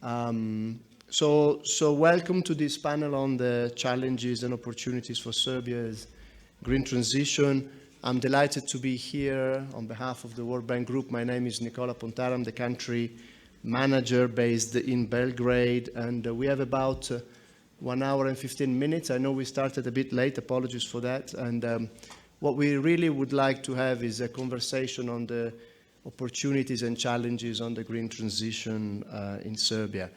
So welcome to this panel on the challenges and opportunities for Serbia's green transition. I'm delighted to be here on behalf of the World Bank Group. My name is Nicola Pontara. I'm the country manager based in Belgrade, and we have about 1 hour and 15 minutes. I know we started a bit late, apologies for that. And what we really would like to have is a conversation on the opportunities and challenges on the green transition in Serbia.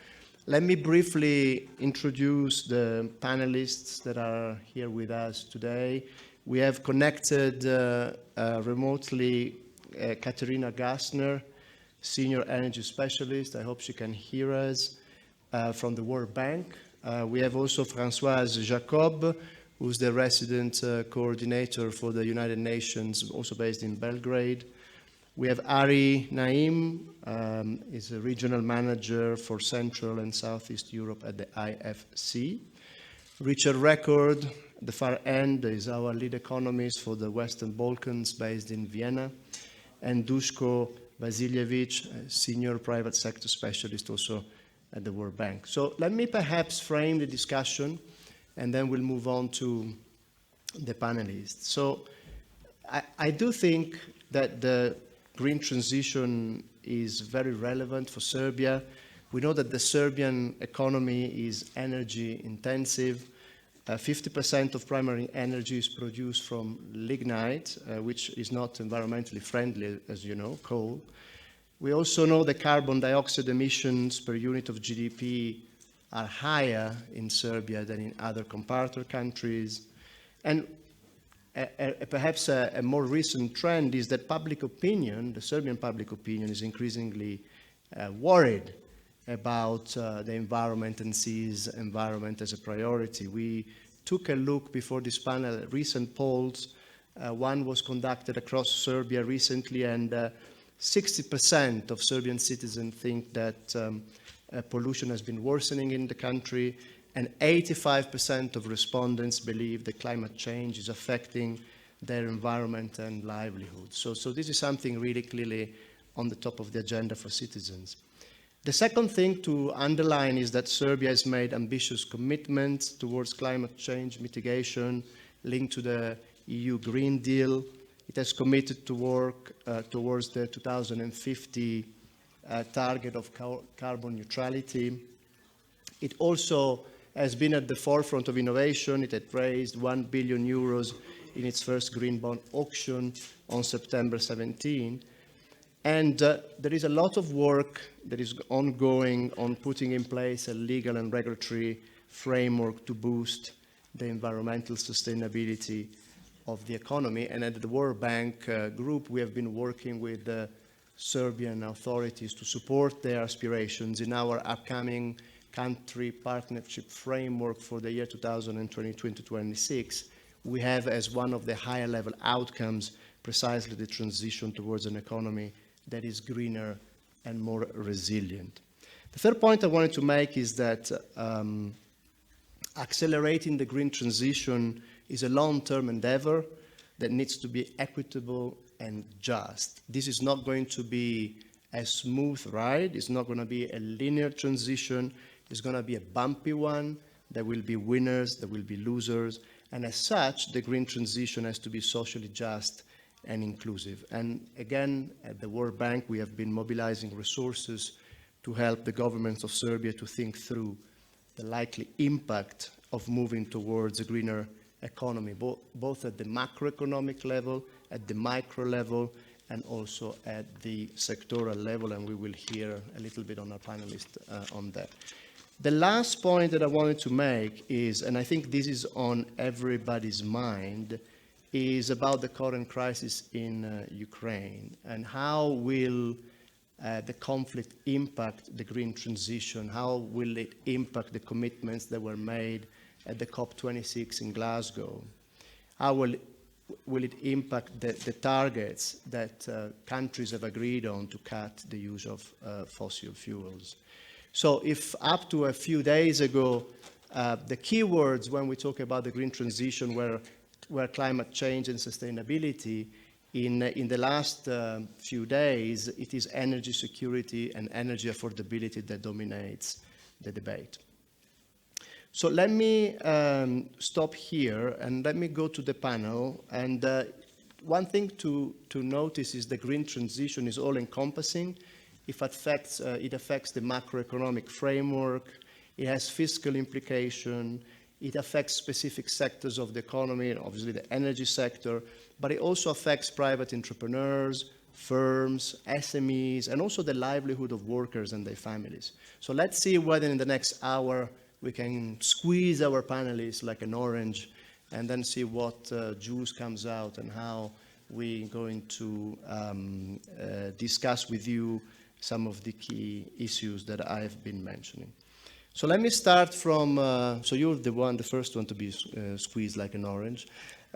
Let me briefly introduce the panelists that are here with us today. We have connected remotely Katerina Gassner, Senior Energy Specialist. I hope she can hear us from the World Bank. We have also Françoise Jacob, who's the resident coordinator for the United Nations, also based in Belgrade. We have Ari Naim, is a regional manager for Central and Southeast Europe at the IFC. Richard Record, at the far end, is our lead economist for the Western Balkans, based in Vienna. And Duško Vasiljevic, senior private sector specialist, also at the World Bank. So let me perhaps frame the discussion, and then we'll move on to the panelists. So I do think that the green transition is very relevant for Serbia. We know that the Serbian economy is energy intensive. 50% of primary energy is produced from lignite, which is not environmentally friendly, as you know, coal. We also know that carbon dioxide emissions per unit of GDP are higher in Serbia than in other comparator countries. And perhaps a more recent trend is that public opinion, the Serbian public opinion, is increasingly worried about the environment and sees environment as a priority. We took a look before this panel at recent polls. One was conducted across Serbia recently, and 60% of Serbian citizens think that pollution has been worsening in the country, and 85% of respondents believe that climate change is affecting their environment and livelihood. So this is something really clearly on the top of the agenda for citizens. The second thing to underline is that Serbia has made ambitious commitments towards climate change mitigation linked to the EU Green Deal. It has committed to work towards the 2050 target of carbon neutrality. It also has been at the forefront of innovation. It had raised 1 billion euros in its first green bond auction on September 17. And there is a lot of work that is ongoing on putting in place a legal and regulatory framework to boost the environmental sustainability of the economy. And at the World Bank Group, we have been working with the Serbian authorities to support their aspirations in our upcoming country partnership framework for the year 2022-2026. We have as one of the higher level outcomes precisely the transition towards an economy that is greener and more resilient. The third point I wanted to make is that accelerating the green transition is a long-term endeavor that needs to be equitable and just. This is not going to be a smooth ride. It's not going to be a linear transition. It's going to be a bumpy one. There will be winners, there will be losers. And as such, the green transition has to be socially just and inclusive. And again, at the World Bank, we have been mobilizing resources to help the governments of Serbia to think through the likely impact of moving towards a greener economy, both at the macroeconomic level, at the micro level, and also at the sectoral level, and we will hear a little bit on our panelists on that. The last point that I wanted to make is, and I think this is on everybody's mind, is about the current crisis in Ukraine, and how will the conflict impact the green transition? How will it impact the commitments that were made at the COP26 in Glasgow? How will it impact the targets that countries have agreed on to cut the use of fossil fuels? So if up to a few days ago, the keywords when we talk about the green transition were climate change and sustainability, in the last few days, it is energy security and energy affordability that dominates the debate. So let me stop here and let me go to the panel. And one thing to notice is the green transition is all-encompassing. It affects the macroeconomic framework. It has fiscal implication. It affects specific sectors of the economy, obviously the energy sector, but it also affects private entrepreneurs, firms, SMEs, and also the livelihood of workers and their families. So let's see whether in the next hour we can squeeze our panelists like an orange and then see what juice comes out and how we're going to discuss with you some of the key issues that I've been mentioning. So let me start from, so you're the first one to be squeezed like an orange.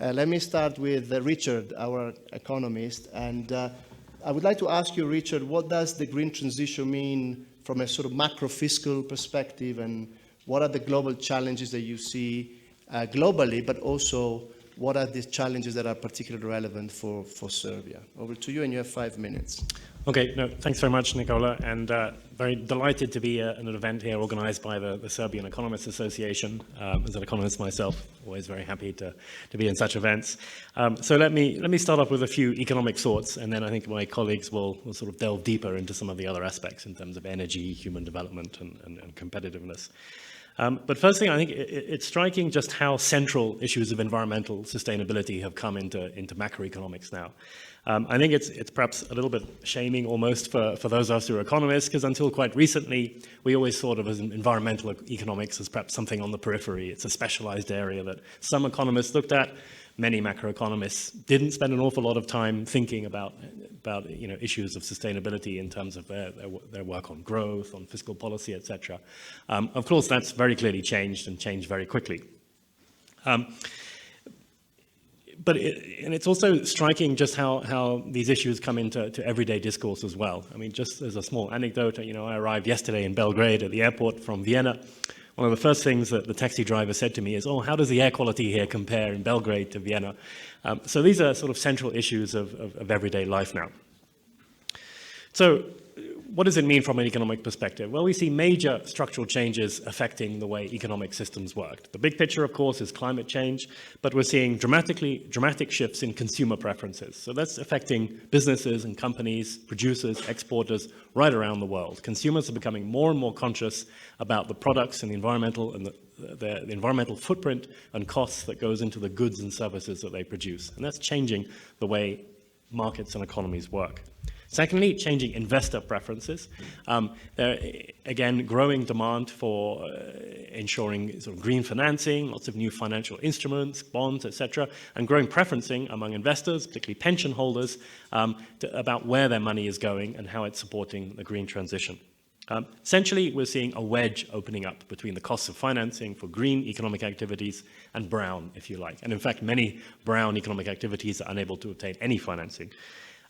Let me start with Richard, our economist. And I would like to ask you, Richard, what does the green transition mean from a sort of macro-fiscal perspective, and what are the global challenges that you see globally, but also what are the challenges that are particularly relevant for Serbia? Over to you, and you have 5 minutes. Okay, no, thanks very much, Nicola, and very delighted to be at an event here organized by the Serbian Economists Association. As an economist myself, always very happy to be in such events. So let me start off with a few economic thoughts, and then I think my colleagues will sort of delve deeper into some of the other aspects in terms of energy, human development, and competitiveness. But first thing, I think it's striking just how central issues of environmental sustainability have come into macroeconomics now. I think it's perhaps a little bit shaming almost for those of us who are economists, because until quite recently, we always thought of as environmental economics as perhaps something on the periphery. It's a specialized area that some economists looked at. Many macroeconomists didn't spend an awful lot of time thinking about issues of sustainability in terms of their work on growth, on fiscal policy, etc. Of course, that's very clearly changed and changed very quickly. But it's also striking just how these issues come into everyday discourse as well. I mean, just as a small anecdote, I arrived yesterday in Belgrade at the airport from Vienna. One of the first things that the taxi driver said to me is, "Oh, how does the air quality here compare in Belgrade to Vienna?" So these are sort of central issues of everyday life now. So what does it mean from an economic perspective? Well, we see major structural changes affecting the way economic systems work. The big picture, of course, is climate change, but we're seeing dramatic shifts in consumer preferences. So that's affecting businesses and companies, producers, exporters right around the world. Consumers are becoming more and more conscious about the products and the environmental footprint and costs that goes into the goods and services that they produce. And that's changing the way markets and economies work. Secondly, changing investor preferences. There, again, growing demand for ensuring sort of green financing, lots of new financial instruments, bonds, etc., and growing preferencing among investors, particularly pension holders, about where their money is going and how it's supporting the green transition. Essentially, we're seeing a wedge opening up between the costs of financing for green economic activities and brown, if you like. And in fact, many brown economic activities are unable to obtain any financing.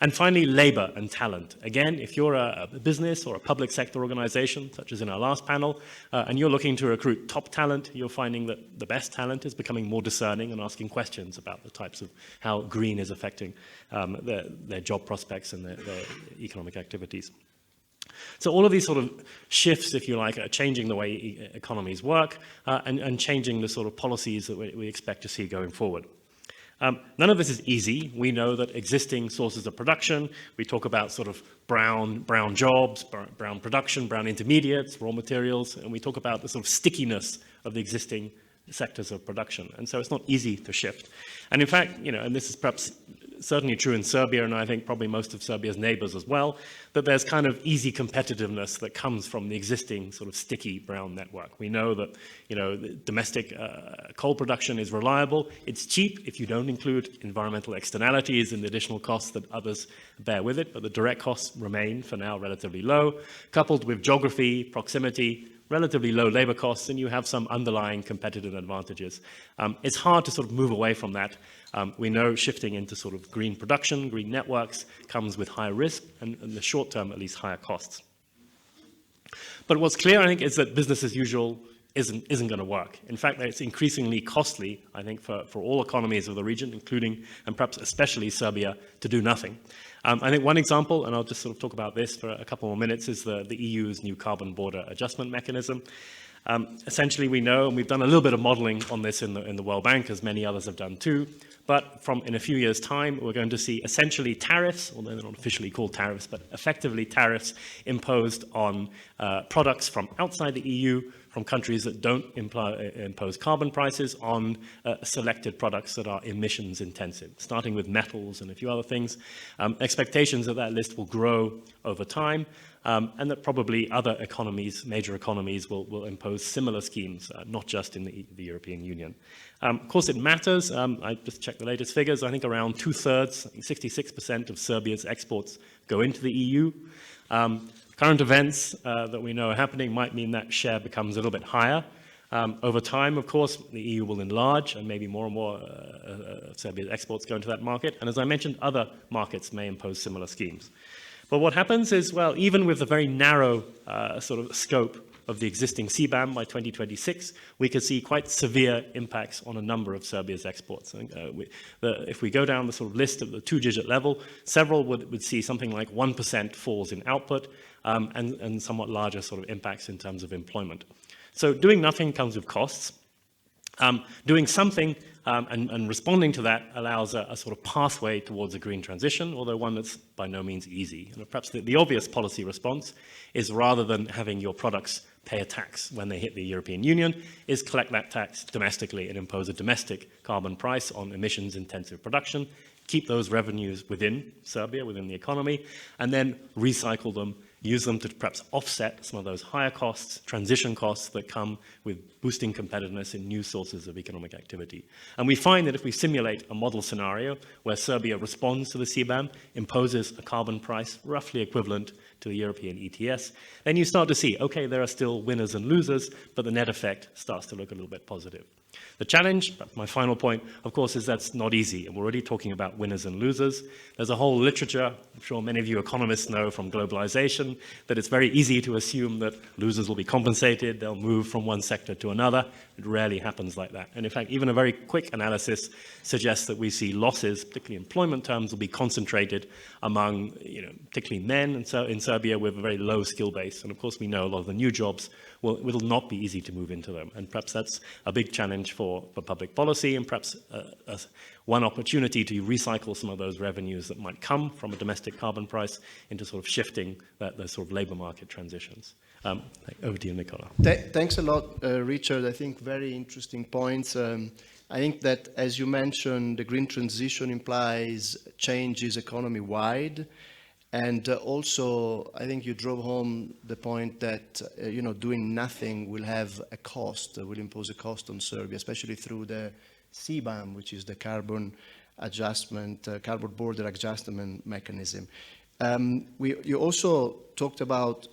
And finally, labor and talent. Again, if you're a business or a public sector organization, such as in our last panel, and you're looking to recruit top talent, you're finding that the best talent is becoming more discerning and asking questions about the types of how green is affecting their job prospects and their economic activities. So all of these sort of shifts, if you like, are changing the way economies work and changing the sort of policies that we expect to see going forward. None of this is easy. We know that existing sources of production, we talk about sort of brown jobs, brown production, brown intermediates, raw materials, and we talk about the sort of stickiness of the existing sectors of production. And so it's not easy to shift. And in fact, and this is perhaps certainly true in Serbia, and I think probably most of Serbia's neighbors as well, that there's kind of easy competitiveness that comes from the existing sort of sticky brown network. We know that, the domestic coal production is reliable. It's cheap if you don't include environmental externalities and the additional costs that others bear with it, but the direct costs remain, for now, relatively low, coupled with geography, proximity, relatively low labor costs, and you have some underlying competitive advantages. It's hard to sort of move away from that. We know shifting into sort of green production, green networks, comes with higher risk and in the short term, at least higher costs. But what's clear, I think, is that business as usual isn't going to work. In fact, it's increasingly costly, I think, for all economies of the region, including and perhaps especially Serbia, to do nothing. I think one example, and I'll just sort of talk about this for a couple more minutes, is the EU's new carbon border adjustment mechanism. Essentially, we know, and we've done a little bit of modeling on this in the World Bank, as many others have done too, but in a few years' time, we're going to see essentially tariffs, although they're not officially called tariffs, but effectively tariffs imposed on products from outside the EU, from countries that don't impose carbon prices on selected products that are emissions intensive, starting with metals and a few other things. Expectations that list will grow over time. And that probably other economies, major economies, will impose similar schemes, not just in the European Union. Of course, it matters. I just checked the latest figures. I think around 2/3, 66% of Serbia's exports go into the EU. Current events that we know are happening might mean that share becomes a little bit higher. Over time, of course, the EU will enlarge, and maybe more and more Serbia's exports go into that market. And as I mentioned, other markets may impose similar schemes. But what happens is, well, even with the very narrow sort of scope of the existing CBAM by 2026, we could see quite severe impacts on a number of Serbia's exports. If we go down the sort of list of the two-digit level, several would see something like 1% falls in output and somewhat larger sort of impacts in terms of employment. So doing nothing comes with costs. Doing something and responding to that allows a sort of pathway towards a green transition, although one that's by no means easy. And perhaps the obvious policy response is, rather than having your products pay a tax when they hit the European Union, is collect that tax domestically and impose a domestic carbon price on emissions-intensive production, keep those revenues within Serbia, within the economy, and then recycle them, use them to perhaps offset some of those higher costs, transition costs that come with boosting competitiveness in new sources of economic activity. And we find that if we simulate a model scenario where Serbia responds to the CBAM, imposes a carbon price roughly equivalent to the European ETS, then you start to see, okay, there are still winners and losers, but the net effect starts to look a little bit positive. The challenge, my final point, of course, is that's not easy. And we're already talking about winners and losers. There's a whole literature, I'm sure many of you economists know from globalization, that it's very easy to assume that losers will be compensated, they'll move from one sector to another. It rarely happens like that. And in fact, even a very quick analysis suggests that we see losses, particularly in employment terms, will be concentrated among, particularly men in Serbia with a very low skill base. And of course, we know a lot of the new jobs will not be easy to move into them. And perhaps that's a big challenge for public policy, and perhaps one opportunity to recycle some of those revenues that might come from a domestic carbon price into sort of shifting those sort of labor market transitions. Over to you, Nicola. Thanks a lot, Richard. I think very interesting points. I think that, as you mentioned, the green transition implies changes economy-wide. And also, I think you drove home the point that, doing nothing will have a cost, will impose a cost on Serbia, especially through the CBAM, which is the carbon border adjustment mechanism. You also talked about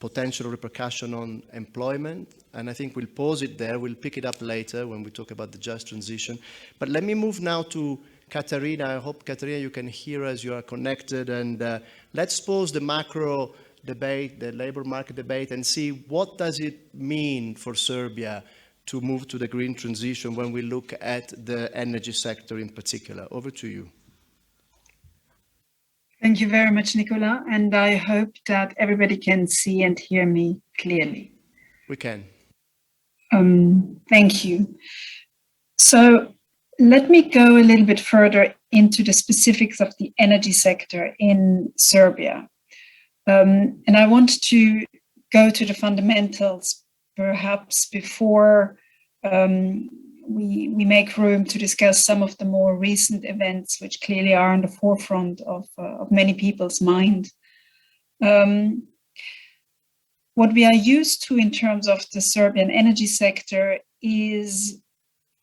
potential repercussion on employment, and I think we'll pause it there. We'll pick it up later when we talk about the just transition. But let me move now to Katarina. I hope, Katarina, you can hear us, you are connected, and let's pause the macro debate, the labor market debate, and see what does it mean for Serbia to move to the green transition when we look at the energy sector in particular. Over to you. Thank you very much, Nicola, and I hope that everybody can see and hear me clearly. We can. Thank you. So, let me go a little bit further into the specifics of the energy sector in Serbia. And I want to go to the fundamentals, perhaps before we make room to discuss some of the more recent events, which clearly are on the forefront of many people's mind. What we are used to in terms of the Serbian energy sector is,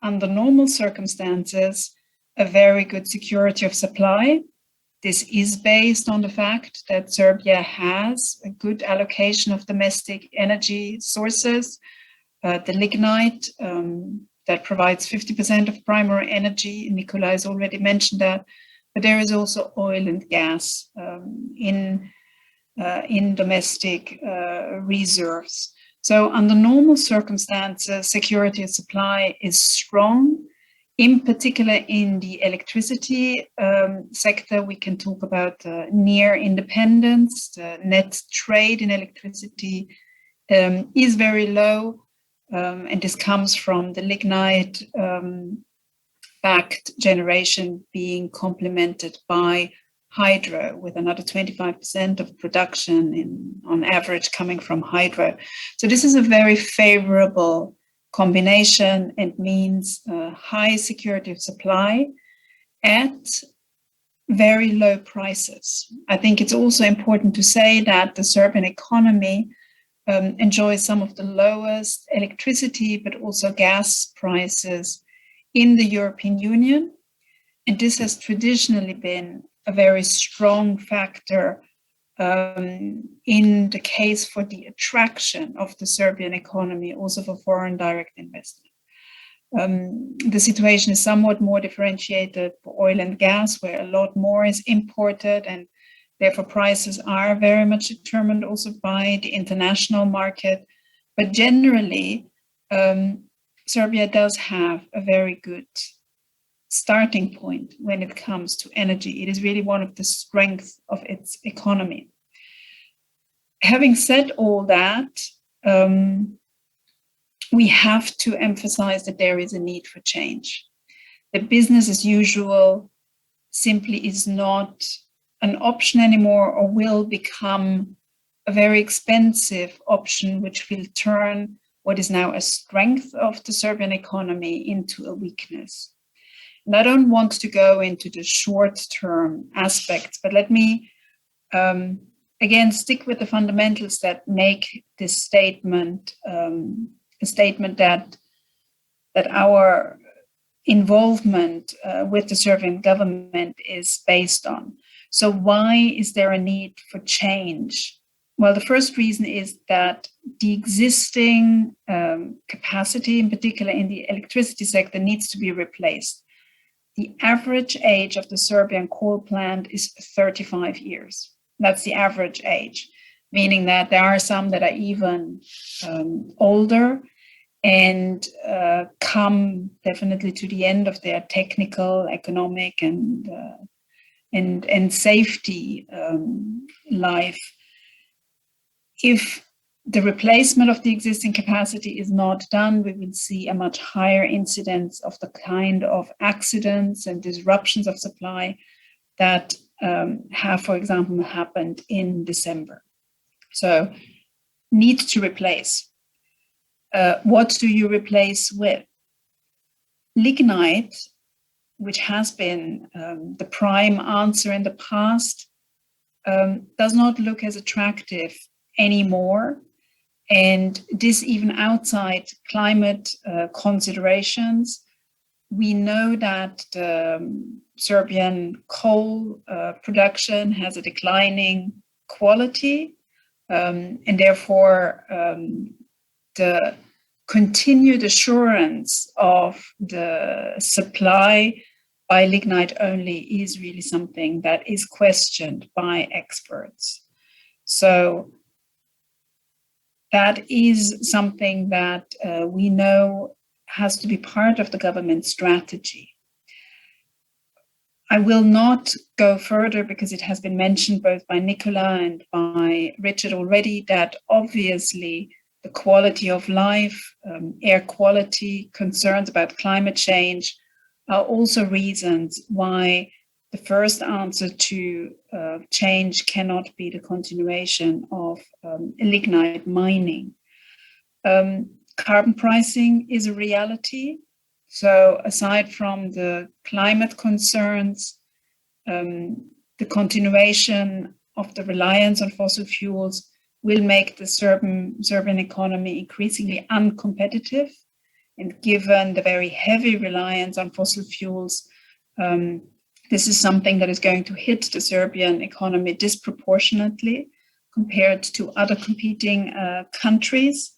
under normal circumstances, a very good security of supply. This is based on the fact that Serbia has a good allocation of domestic energy sources. The lignite that provides 50% of primary energy, Nicola has already mentioned that, but there is also oil and gas in domestic reserves. So under normal circumstances, security of supply is strong. In particular, in the electricity sector, we can talk about near independence. The net trade in electricity is very low, and this comes from the lignite-backed generation being complemented by hydro, with another 25% of production on average coming from hydro. So this is a very favorable combination and means high security of supply at very low prices. I think it's also important to say that the Serbian economy enjoys some of the lowest electricity but also gas prices in the European Union. And this has traditionally been a very strong factor in the case for the attraction of the Serbian economy, also for foreign direct investment. The situation is somewhat more differentiated for oil and gas, where a lot more is imported, and therefore prices are very much determined also by the international market. But generally, Serbia does have a very good starting point when it comes to energy. It is really one of the strengths of its economy. Having said all that, we have to emphasize that there is a need for change. The business as usual simply is not an option anymore, or will become a very expensive option, which will turn what is now a strength of the Serbian economy into a weakness. And I don't want to go into the short-term aspects, but let me again stick with the fundamentals that make this statement a statement that our involvement with the Serbian government is based on. So why is there a need for change? Well, the first reason is that the existing capacity, in particular in the electricity sector, needs to be replaced. The average age of the Serbian coal plant is 35 years. That's the average age, meaning that there are some that are even older and come definitely to the end of their technical, economic, and safety life. If the replacement of the existing capacity is not done, we will see a much higher incidence of the kind of accidents and disruptions of supply that have, for example, happened in December. So, need to replace. What do you replace with? Lignite, which has been the prime answer in the past, does not look as attractive anymore. And this even outside climate considerations. We know that Serbian coal production has a declining quality, and therefore the continued assurance of the supply by lignite only is really something that is questioned by experts. So that is something that we know has to be part of the government strategy. I will not go further because it has been mentioned both by Nicola and by Richard already that obviously the quality of life, air quality, concerns about climate change are also reasons why the first answer to change cannot be the continuation of lignite mining. Carbon pricing is a reality. So aside from the climate concerns, the continuation of the reliance on fossil fuels will make the Serbian economy increasingly uncompetitive. And given the very heavy reliance on fossil fuels, this is something that is going to hit the Serbian economy disproportionately compared to other competing countries.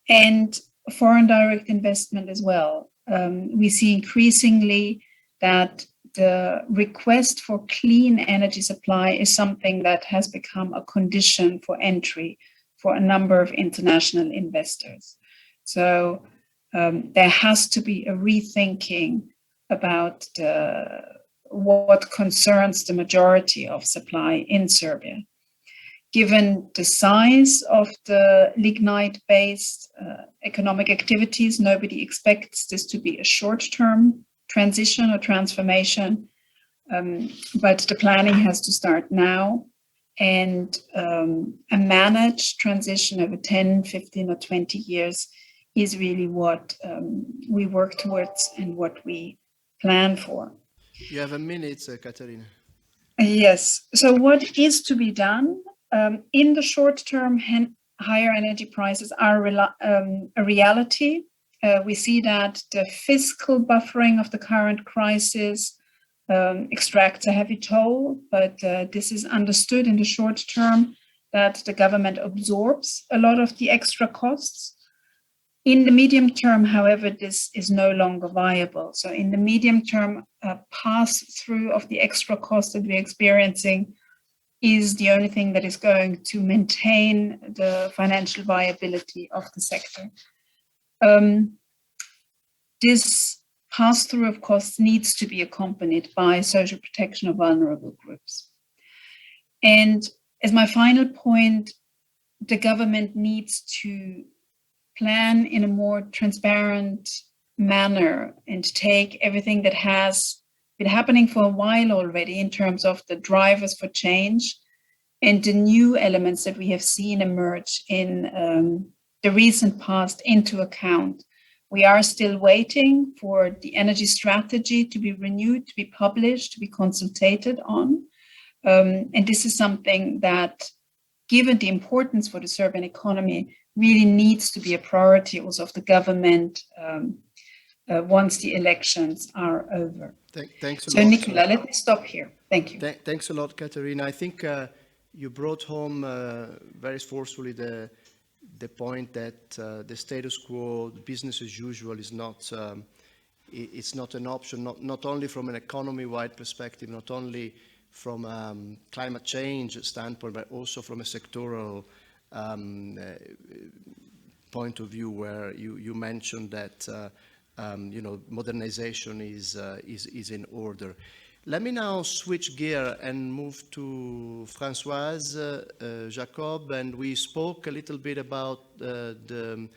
And foreign direct investment as well. We see increasingly that the request for clean energy supply is something that has become a condition for entry for a number of international investors. So there has to be a rethinking about what concerns the majority of supply in Serbia. Given the size of the lignite-based economic activities, nobody expects this to be a short-term transition or transformation, but the planning has to start now, and a managed transition over 10, 15 or 20 years is really what we work towards and what we plan for. You have a minute, Katerina. Yes. So what is to be done? In the short term, higher energy prices are a reality. We see that the fiscal buffering of the current crisis extracts a heavy toll, but this is understood in the short term that the government absorbs a lot of the extra costs. In the medium term, however, this is no longer viable. So in the medium term, pass-through of the extra cost that we're experiencing is the only thing that is going to maintain the financial viability of the sector. This pass-through of costs needs to be accompanied by social protection of vulnerable groups. And as my final point, the government needs to plan in a more transparent manner and take everything that has been happening for a while already in terms of the drivers for change and the new elements that we have seen emerge in the recent past into account. We are still waiting for the energy strategy to be renewed, to be published, to be consulted on. And this is something that, given the importance for the Serbian economy, really needs to be a priority also of the government once the elections are over. Thanks a lot. So, Nicola, let me stop here. Thank you. Thanks a lot, Katerina. I think you brought home very forcefully the point that the status quo, the business as usual, is not it's not an option. Not only from an economy-wide perspective, not only from a climate change standpoint, but also from a sectoral point of view, where you mentioned that modernization is in order. Let me now switch gear and move to Françoise Jacob, and we spoke a little bit about the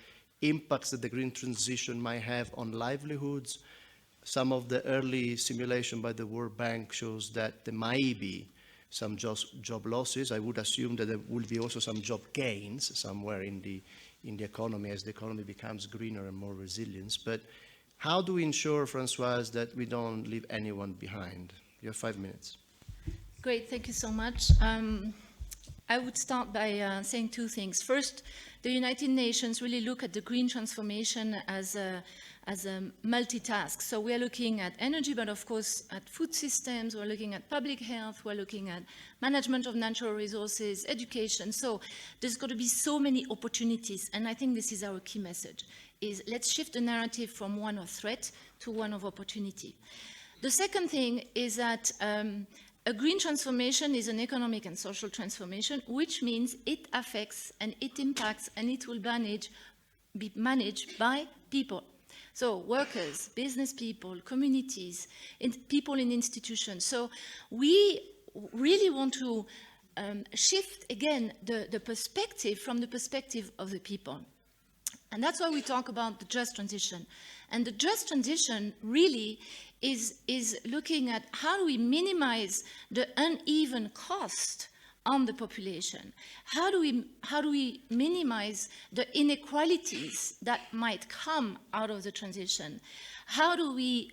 impacts that the green transition might have on livelihoods. Some of the early simulation by the World Bank shows that there might be some job losses. I would assume that there will be also some job gains somewhere in the economy as the economy becomes greener and more resilient. But how do we ensure, Françoise, that we don't leave anyone behind? You have 5 minutes. Great, thank you so much. I would start by saying two things. First, the United Nations really look at the green transformation as a multitask. So we are looking at energy, but of course at food systems, we're looking at public health, we're looking at management of natural resources, education. So there's got to be so many opportunities, and I think this is our key message, is let's shift the narrative from one of threat to one of opportunity. The second thing is that a green transformation is an economic and social transformation, which means it affects and it impacts and it will be managed by people. So workers, business people, communities, people in institutions. So we really want to shift again the perspective from the perspective of the people. And that's why we talk about the just transition. And the just transition really is looking at how do we minimize the uneven cost on the population? How do we minimize the inequalities that might come out of the transition? How do we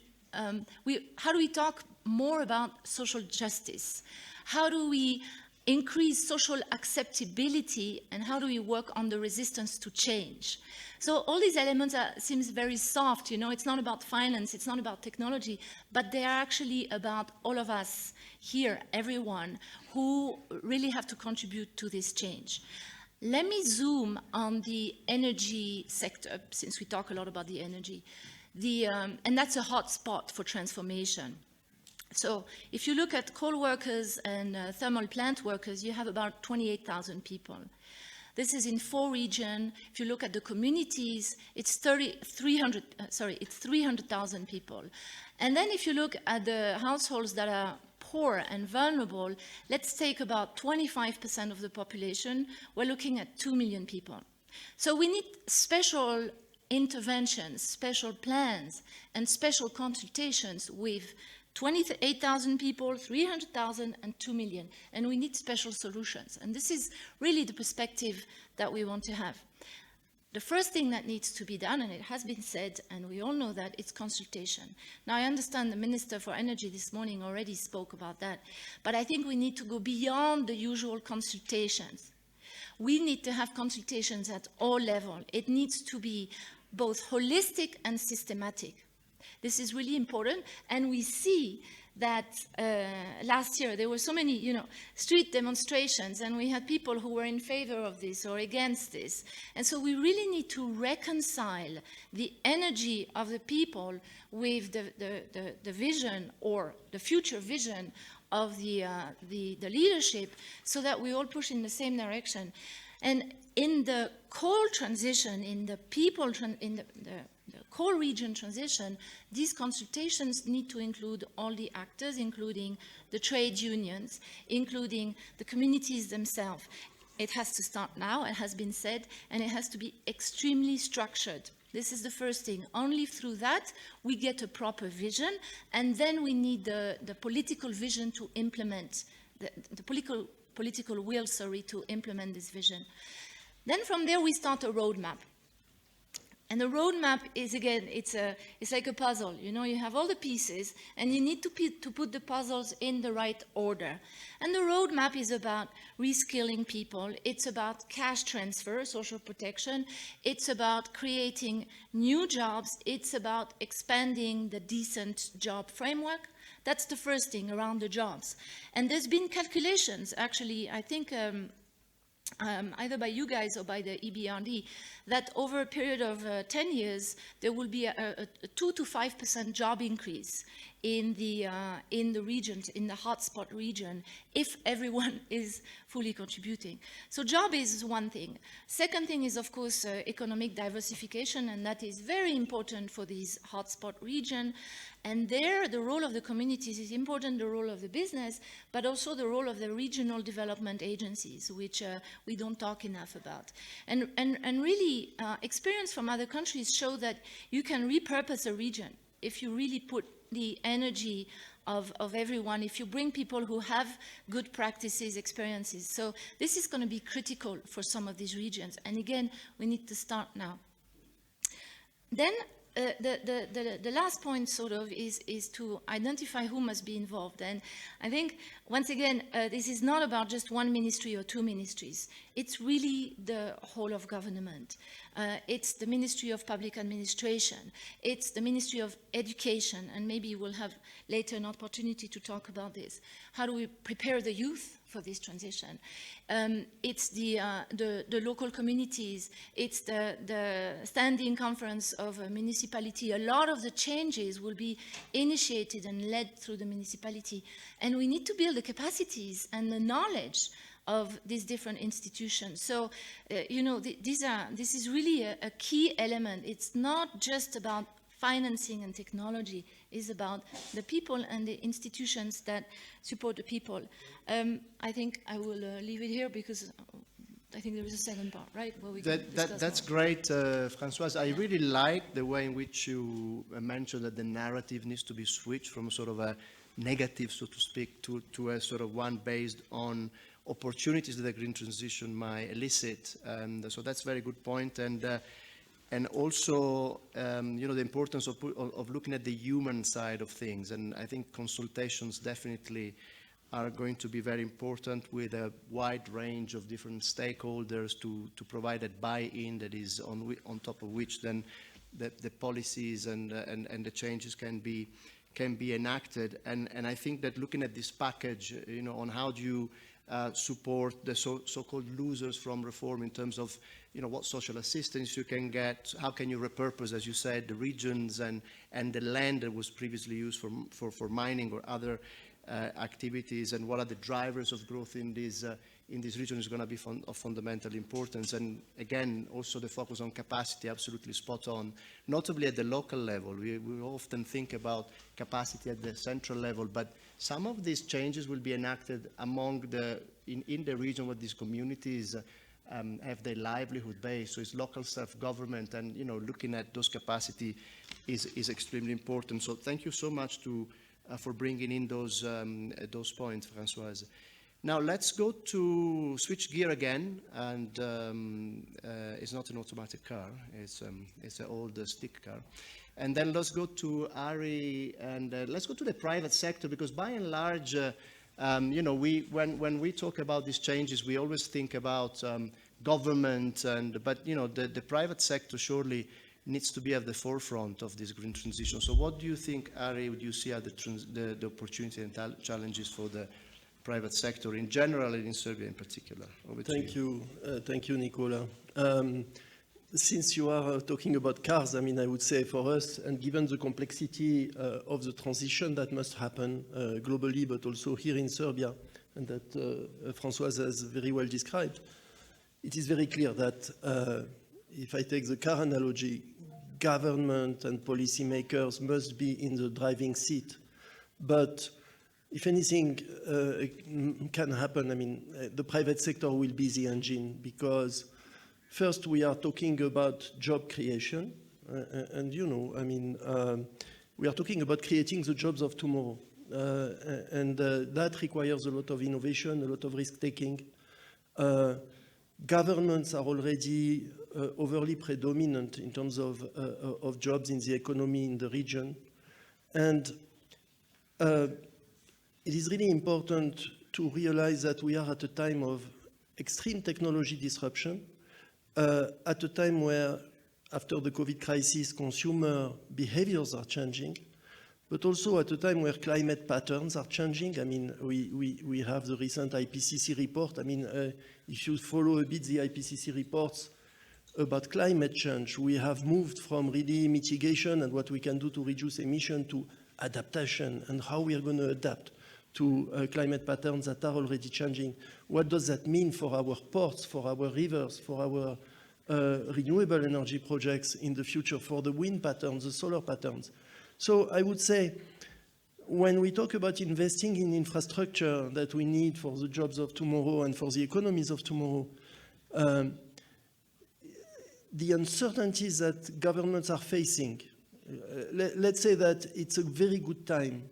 talk more about social justice? How do we increase social acceptability, and how do we work on the resistance to change? So all these elements seems very soft, it's not about finance, it's not about technology, but they are actually about all of us here, everyone, who really have to contribute to this change. Let me zoom on the energy sector, since we talk a lot about the energy. And that's a hot spot for transformation. So if you look at coal workers and thermal plant workers, you have about 28,000 people. This is in 4 regions. If you look at the communities, it's 300,000 people. And then if you look at the households that are poor and vulnerable, let's take about 25% of the population. We're looking at 2 million people. So we need special interventions, special plans, and special consultations with 28,000 people, 300,000, and 2 million. And we need special solutions. And this is really the perspective that we want to have. The first thing that needs to be done, and it has been said, and we all know that, it's consultation. Now, I understand the Minister for Energy this morning already spoke about that, but I think we need to go beyond the usual consultations. We need to have consultations at all levels. It needs to be both holistic and systematic. This is really important, and we see that last year there were so many, street demonstrations, and we had people who were in favor of this or against this. And so we really need to reconcile the energy of the people with the vision or the future vision of the leadership, so that we all push in the same direction. And in the coal transition, in the people, in the coal region transition, these consultations need to include all the actors, including the trade unions, including the communities themselves. It has to start now, it has been said, and it has to be extremely structured. This is the first thing. Only through that we get a proper vision, and then we need the political vision to implement, the political will, to implement this vision. Then from there we start a roadmap. And the roadmap is, again, it's like a puzzle. You have all the pieces, and you need to put the puzzles in the right order. And the roadmap is about reskilling people. It's about cash transfer, social protection. It's about creating new jobs. It's about expanding the decent job framework. That's the first thing around the jobs. And there's been calculations, actually, I think, either by you guys or by the EBRD, that over a period of 10 years, there will be a 2 to 5% job increase in the regions, in the hotspot region, if everyone is fully contributing. So job is one thing. Second thing is, of course, economic diversification, and that is very important for these hotspot region. And there, the role of the communities is important, the role of the business, but also the role of the regional development agencies, which we don't talk enough about. And really, experience from other countries show that you can repurpose a region if you really put the energy of everyone, if you bring people who have good practices, experiences. So this is going to be critical for some of these regions. And again, we need to start now. Then the last point is to identify who must be involved. And I think, once again, this is not about just one ministry or 2 ministries. It's really the whole of government. It's the Ministry of Public Administration. It's the Ministry of Education, and maybe we'll have later an opportunity to talk about this. How do we prepare the youth for this transition? It's the local communities. It's the standing conference of a municipality. A lot of the changes will be initiated and led through the municipality. And we need to build the capacities and the knowledge of these different institutions. So, this is really a key element. It's not just about financing and technology. It's about the people and the institutions that support the people. I think I will leave it here, because I think there is a second part, right? Where we that's great, Françoise. I really like the way in which you mentioned that the narrative needs to be switched from sort of a negative, so to speak, to a sort of one based on opportunities that the green transition might elicit. And so that's a very good point. And also, the importance of looking at the human side of things. And I think consultations definitely are going to be very important, with a wide range of different stakeholders to provide a buy-in that is on top of which then the policies and the changes can be enacted. And I think that looking at this package, on how do you support the so-called losers from reform in terms of, what social assistance you can get, how can you repurpose, as you said, the regions and the land that was previously used for mining or other activities and what are the drivers of growth in this region is going to be of fundamental importance. And again, also the focus on capacity, absolutely spot on, notably at the local level. We often think about capacity at the central level, but some of these changes will be enacted among in the region where these communities have their livelihood base. So it's local self-government, and looking at those capacity is extremely important. So thank you so much for bringing in those points, Françoise. Now let's go to switch gear again, and it's not an automatic car, it's an old stick car. And then let's go to Ari, and let's go to the private sector, because by and large, when we talk about these changes, we always think about government, but the private sector surely needs to be at the forefront of this green transition. So what do you think, Ari, would you see are the opportunities and challenges for the private sector in general and in Serbia in particular? Thank you, Nicola. Since you are talking about cars, I would say for us, and given the complexity of the transition that must happen globally, but also here in Serbia, and that Françoise has very well described, it is very clear that if I take the car analogy, government and policymakers must be in the driving seat. But if anything can happen, the private sector will be the engine, because first we are talking about job creation, and we are talking about creating the jobs of tomorrow, and that requires a lot of innovation, a lot of risk-taking. Governments are already overly predominant in terms of jobs in the economy in the region, and it is really important to realize that we are at a time of extreme technology disruption, at a time where, after the COVID crisis, consumer behaviors are changing, but also at a time where climate patterns are changing. We have the recent IPCC report. If you follow a bit the IPCC reports about climate change, we have moved from really mitigation and what we can do to reduce emission to adaptation and how we are going to adapt to climate patterns that are already changing. What does that mean for our ports, for our rivers, for our renewable energy projects in the future, for the wind patterns, the solar patterns? So I would say, when we talk about investing in infrastructure that we need for the jobs of tomorrow and for the economies of tomorrow, the uncertainties that governments are facing, let's say that it's a very good time,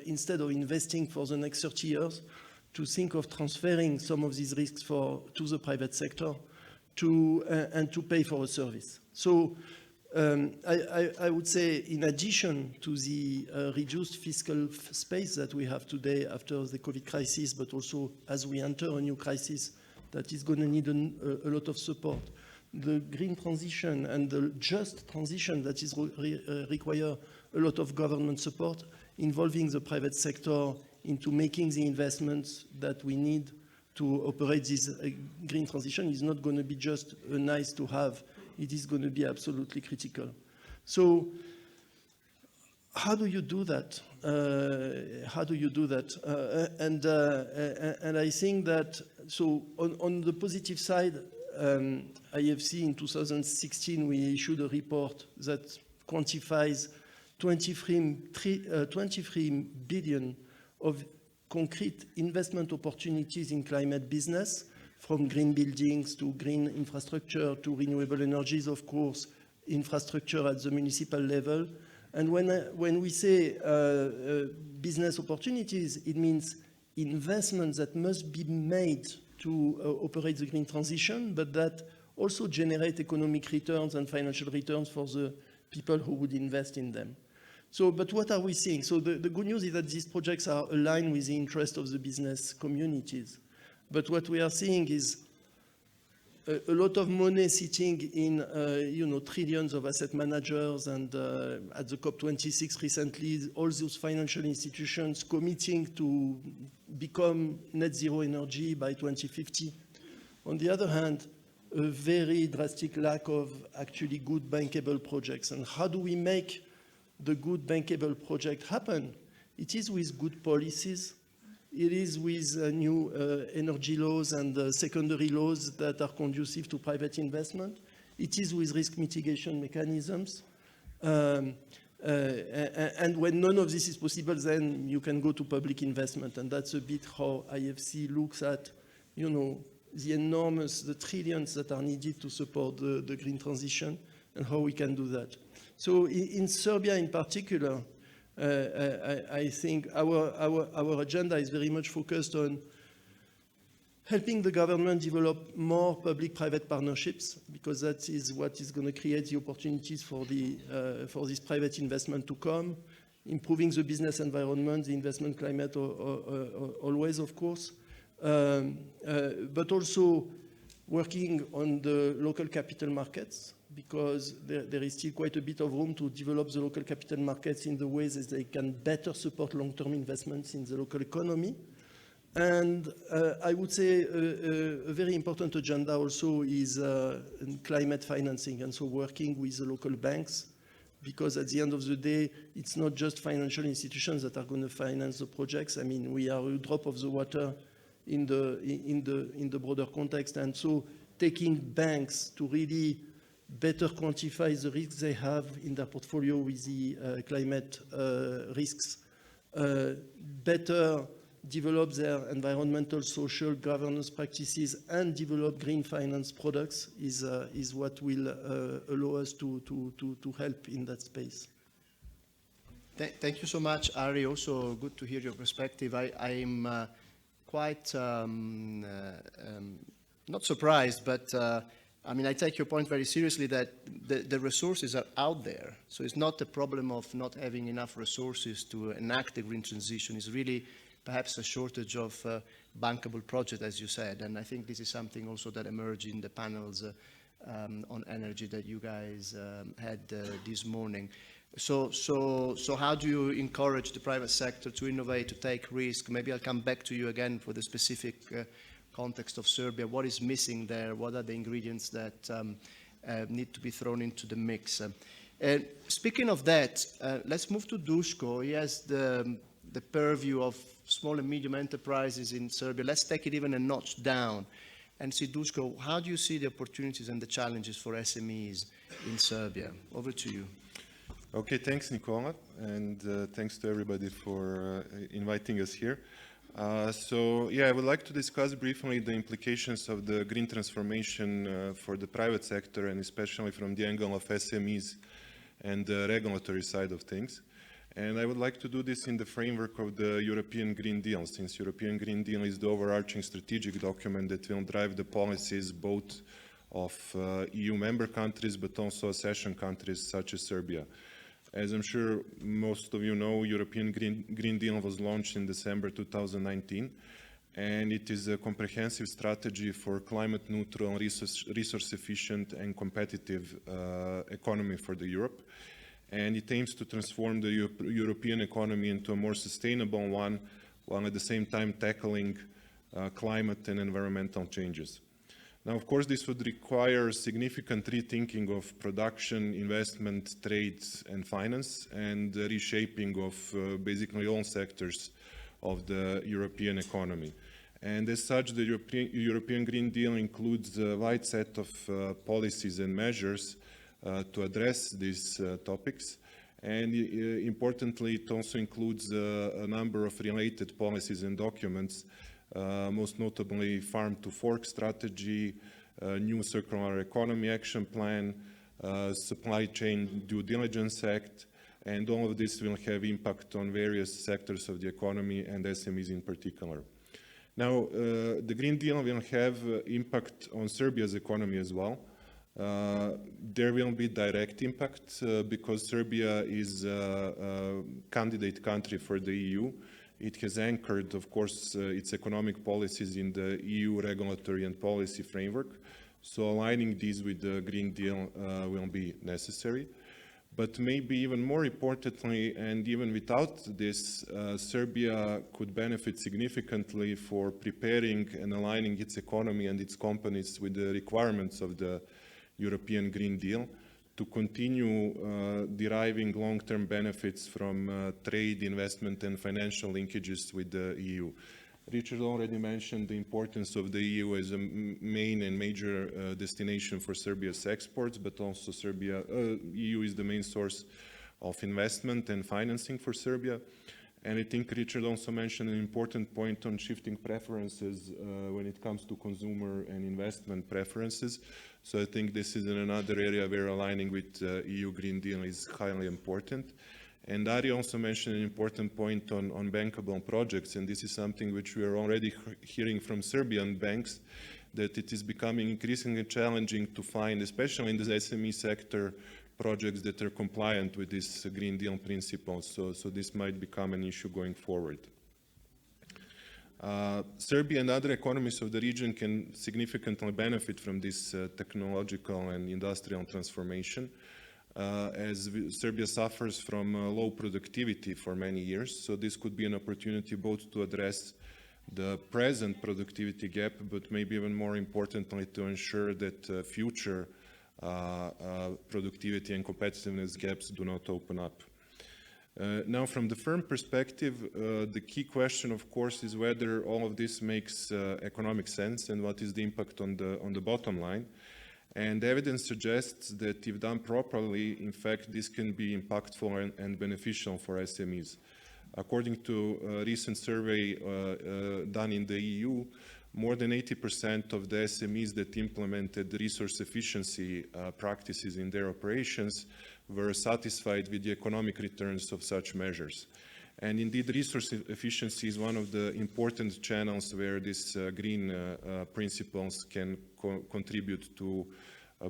instead of investing for the next 30 years, to think of transferring some of these risks to the private sector and to pay for a service. So I would say, in addition to the reduced fiscal space that we have today after the COVID crisis, but also as we enter a new crisis that is going to need a lot of support, the green transition and the just transition that is require a lot of government support, involving the private sector into making the investments that we need to operate this green transition is not going to be just a nice to have. It is going to be absolutely critical. So how do you do that? And I think that, so on the positive side, IFC in 2016, we issued a report that quantifies 23 billion of concrete investment opportunities in climate business, from green buildings to green infrastructure to renewable energies, of course, infrastructure at the municipal level. And when we say business opportunities, it means investments that must be made to operate the green transition, but that also generate economic returns and financial returns for the people who would invest in them. So, but what are we seeing? So the good news is that these projects are aligned with the interest of the business communities. But what we are seeing is a lot of money sitting in, trillions of asset managers, and at the COP26 recently, all those financial institutions committing to become net zero energy by 2050. On the other hand, a very drastic lack of actually good bankable projects. And how do we make the good bankable project happen? it is with good policies. It is with new energy laws and secondary laws that are conducive to private investment. It is with risk mitigation mechanisms. And when none of this is possible, then you can go to public investment. And that's a bit how IFC looks at, you know, the trillions that are needed to support the green transition and how we can do that. So in Serbia in particular, I think our agenda is very much focused on helping the government develop more public-private partnerships, because that is what is going to create the opportunities for this private investment to come, improving the business environment, the investment climate always, of course, but also working on the local capital markets, because there is still quite a bit of room to develop the local capital markets in the ways that they can better support long-term investments in the local economy. And I would say a very important agenda also is climate financing, and so working with the local banks, because at the end of the day, it's not just financial institutions that are going to finance the projects. I mean, we are a drop of the water in the broader context, and so taking banks to really better quantify the risks they have in their portfolio with the climate risks, better develop their environmental, social governance practices, and develop green finance products is what will allow us to help in that space. Thank you so much, Ari. Also good to hear your perspective. I'm quite not surprised, but I mean, I take your point very seriously that the resources are out there. So it's not a problem of not having enough resources to enact the green transition. It's really perhaps a shortage of bankable projects, as you said. And I think this is something also that emerged in the panels on energy that you guys had this morning. So how do you encourage the private sector to innovate, to take risk? Maybe I'll come back to you again for the specific context of Serbia. What is missing there? What are the ingredients that need to be thrown into the mix? Speaking of that, let's move to Duško. He has the purview of small and medium enterprises in Serbia. Let's take it even a notch down and see, Duško, how do you see the opportunities and the challenges for SMEs in Serbia? Over to you. Okay, thanks, Nicola, and thanks to everybody for inviting us here. So, I would like to discuss briefly the implications of the green transformation for the private sector, and especially from the angle of SMEs and the regulatory side of things. And I would like to do this in the framework of the European Green Deal, since European Green Deal is the overarching strategic document that will drive the policies both of EU member countries, but also accession countries such as Serbia. As I'm sure most of you know, European Green Deal was launched in December 2019, and it is a comprehensive strategy for climate neutral, resource efficient and competitive economy for the Europe. And it aims to transform the European economy into a more sustainable one, while at the same time tackling climate and environmental changes. Now, of course, this would require significant rethinking of production, investment, trades, and finance, and the reshaping of basically all sectors of the European economy. And as such, the European Green Deal includes a wide set of policies and measures to address these topics. And importantly, it also includes a number of related policies and documents, most notably Farm to Fork strategy, new Circular Economy Action Plan, Supply Chain Due Diligence Act, and all of this will have impact on various sectors of the economy and SMEs in particular. Now, the Green Deal will have impact on Serbia's economy as well. There will be direct impact because Serbia is a candidate country for the EU. It has anchored, of course, its economic policies in the EU regulatory and policy framework. So aligning these with the Green Deal will be necessary. But maybe even more importantly, and even without this, Serbia could benefit significantly for preparing and aligning its economy and its companies with the requirements of the European Green Deal. to continue deriving long-term benefits from trade, investment, and financial linkages with the EU. Richard already mentioned the importance of the EU as a main and major destination for Serbia's exports, but also EU is the main source of investment and financing for Serbia. And I think Richard also mentioned an important point on shifting preferences when it comes to consumer and investment preferences. So I think this is another area where aligning with EU Green Deal is highly important. And Ari also mentioned an important point on bankable projects, and this is something which we are already hearing from Serbian banks, that it is becoming increasingly challenging to find, especially in the SME sector, projects that are compliant with this Green Deal principles. So this might become an issue going forward. Serbia and other economies of the region can significantly benefit from this technological and industrial transformation, as Serbia suffers from low productivity for many years. So this could be an opportunity both to address the present productivity gap, but maybe even more importantly to ensure that future productivity and competitiveness gaps do not open up. Now, from the firm perspective, the key question, of course, is whether all of this makes economic sense and what is the impact on the bottom line. And evidence suggests that if done properly, in fact, this can be impactful and beneficial for SMEs. According to a recent survey done in the EU, more than 80% of the SMEs that implemented resource efficiency practices in their operations were satisfied with the economic returns of such measures. And indeed, resource efficiency is one of the important channels where these green principles can contribute to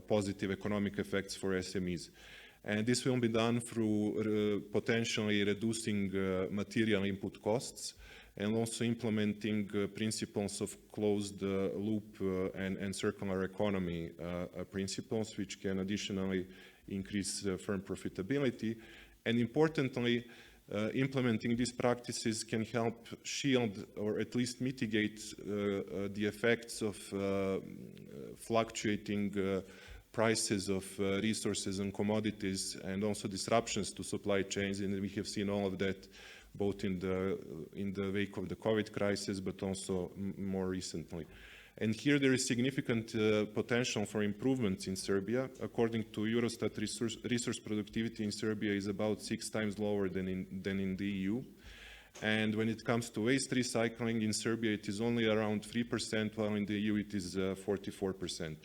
positive economic effects for SMEs. And this will be done through potentially reducing material input costs and also implementing principles of closed loop and circular economy principles, which can additionally increase firm profitability. And importantly, implementing these practices can help shield or at least mitigate the effects of fluctuating prices of resources and commodities, and also disruptions to supply chains. And we have seen all of that both in the wake of the COVID crisis, but also more recently. And here there is significant potential for improvements in Serbia. According to Eurostat, resource productivity in Serbia is about 6 times lower than in the EU. And when it comes to waste recycling in Serbia, it is only around 3%, while in the EU it is 44%.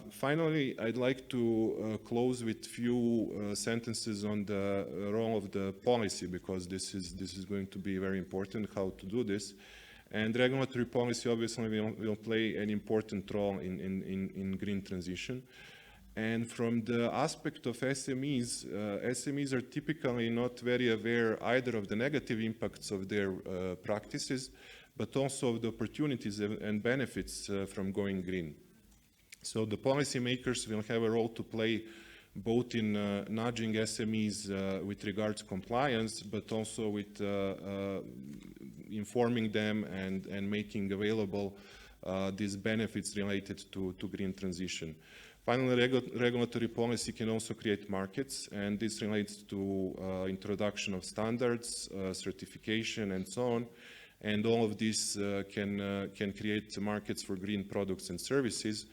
Finally, I'd like to close with few sentences on the role of the policy, because this is going to be very important, how to do this. And regulatory policy obviously will play an important role in green transition. And from the aspect of SMEs, SMEs are typically not very aware either of the negative impacts of their practices, but also of the opportunities and benefits from going green. So the policymakers will have a role to play both in nudging SMEs with regards to compliance, but also with informing them and making available these benefits related to green transition. Finally, regulatory policy can also create markets, and this relates to introduction of standards, certification, and so on. And all of this can create markets for green products and services.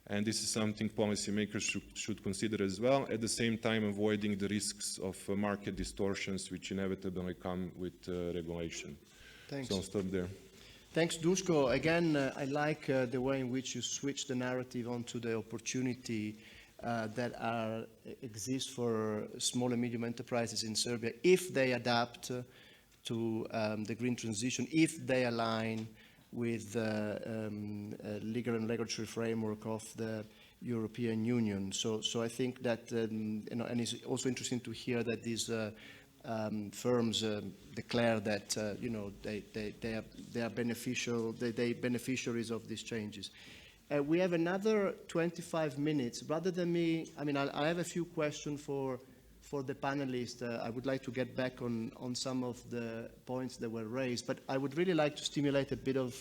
And this is something policymakers should consider as well, at the same time avoiding the risks of market distortions which inevitably come with regulation. Thanks. So I'll stop there. Thanks, Duško. Again, I like the way in which you switch the narrative onto the opportunity that exists for small and medium enterprises in Serbia if they adapt to the green transition, if they align with the legal and regulatory framework of the European Union. So I think that, and it's also interesting to hear that these firms declare that they are beneficiaries of these changes. We have another 25 minutes. Rather than me, I have a few questions for the panelists. I would like to get back on some of the points that were raised, but I would really like to stimulate a bit of